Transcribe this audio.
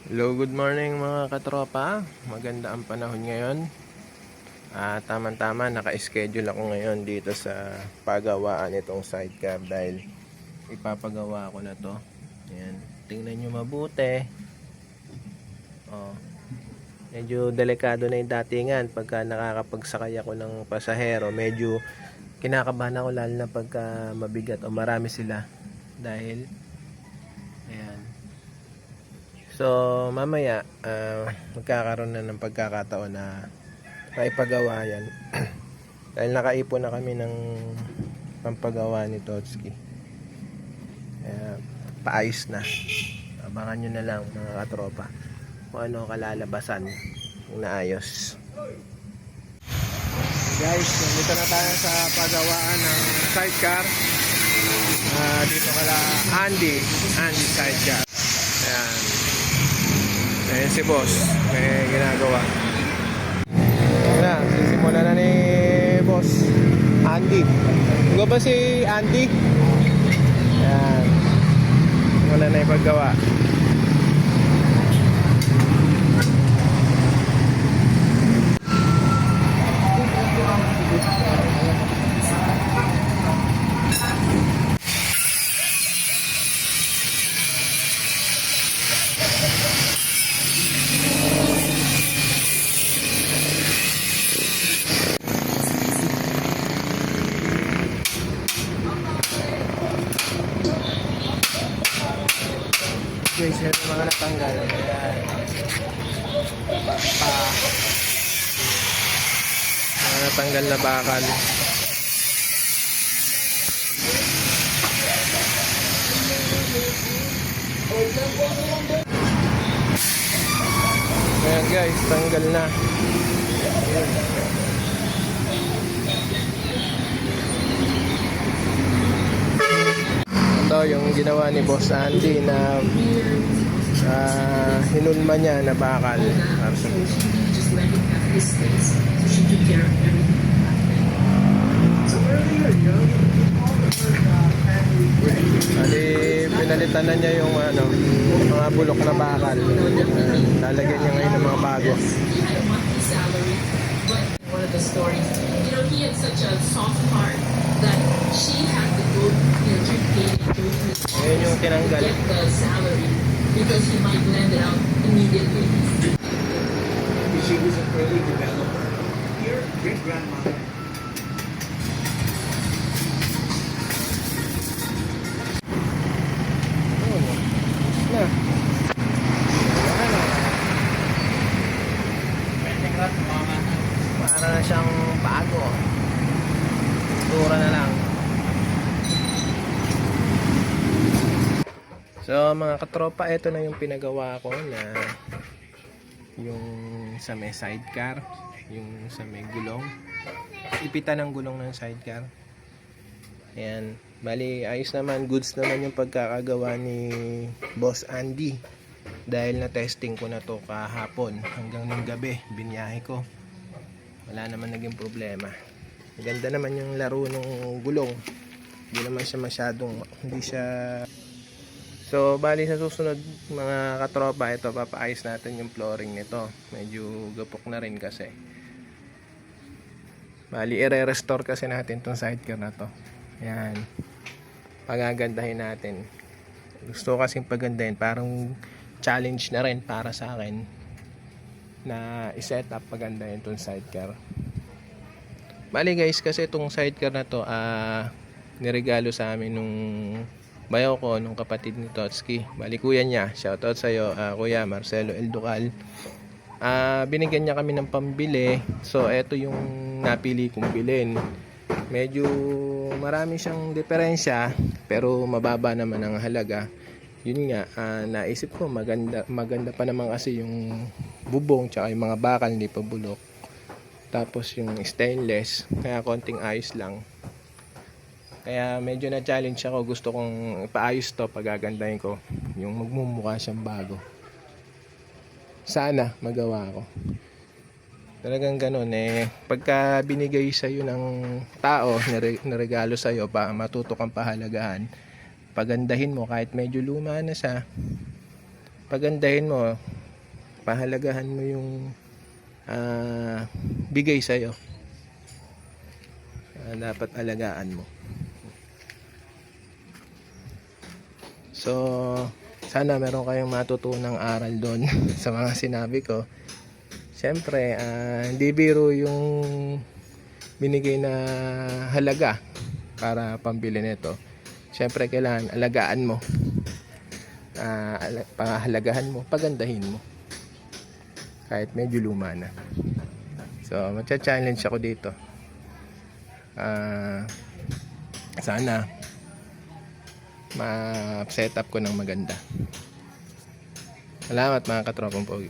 Hello, good morning mga katropa. Maganda ang panahon ngayon. Tama-tama, naka-schedule ako ngayon dito sa pagawaan itong sidecar dahil ipapagawa ko na to. Ayan, tingnan nyo mabuti. Oh, medyo delikado na yung datingan pagka nakakapagsakay ako ng pasahero. Medyo kinakabahan ako lalo na pagka mabigat o marami sila. Dahil, ayan. So mamaya magkakaroon na ng pagkakataon na maipagawa yan. Dahil nakaipon na kami ng pampagawa ni Totski. Paayos na. Abangan nyo na lang mga katropa kung ano kalalabasan kung naayos. Guys, dito na tayo sa pagawaan ng sidecar. Dito kala Andy sidecar. Ayan. Ayan si boss, may ginagawa. Ayan na, sisimula na ni boss Andy. Ikaw ba si Andy? Ayan, simula na yung paggawa. Guys, yung mga natanggal. Mga natanggal na bakal. Ayan guys, tanggal na. Ito yung ginawa ni Boss Andy na hinulma niya na bakal. Bali, pinalitan na niya yung mga bulok na bakal. Lalagyan niya ngayon ng mga bago. One of the stories, he had such a soft heart that she had to go, Ayun yung tinanggal. get the salary because he might lend it out immediately. She was an early developer. Your great-grandmother. Para na siyang bago. Tura na lang. So mga katropa, ito na yung pinagawa ko na yung sa may sidecar, yung sa may gulong. Ipitan ng gulong ng sidecar. Ayan. Bali, ayos naman, goods naman yung pagkakagawa ni Boss Andy. Dahil na-testing ko na to kahapon hanggang ng gabi, biniyahe ko. Wala naman naging problema. Maganda naman yung laro ng gulong. Hindi naman siya masyadong, hindi siya. So bali sa susunod mga katropa, ito papaayos natin yung flooring nito. Medyo gapok na rin kasi. Bali i-restore kasi natin tong sidecar na to. Yan. Pagagandahin natin. Gusto ko kasing pagandahin, parang challenge na rin para sa akin na i-set up pagandahin tong sidecar. Bali guys, kasi itong sidecar na to niregalo sa amin nung bayaw ko, nung kapatid ni Totski. Bali kuya niya, shoutout sa'yo Kuya Marcelo Elducal. Binigyan niya kami ng pambili. So eto yung napili kong bilhin. Medyo marami siyang diferensya pero mababa naman ang halaga. Yun nga, naisip ko maganda pa naman kasi yung bubong tsaka yung mga bakal hindi pa bulok. Tapos yung stainless, kaya konting ayos lang. Kaya medyo na-challenge ako. Gusto kong ipaayos to, pagagandahin ko. Yung magmumukha siyang bago. Sana magawa ko. Talagang ganun pagka binigay sa'yo ng tao, naregalo sa'yo, matuto kang pahalagahan, pagandahin mo kahit medyo luma na siya, pagandahin mo, pahalagahan mo yung bigay sa'yo. Dapat alagaan mo. So, sana meron kayong matutunang aral doon sa mga sinabi ko. Siyempre, hindi biro yung binigay na halaga para pambili nito. Siyempre, kailangan alagaan mo. Pahalagahan mo, pagandahin mo. Kahit medyo luma na. So, matcha-challenge ako dito. Sana ma-set up ko ng maganda. Salamat mga katropang pogi.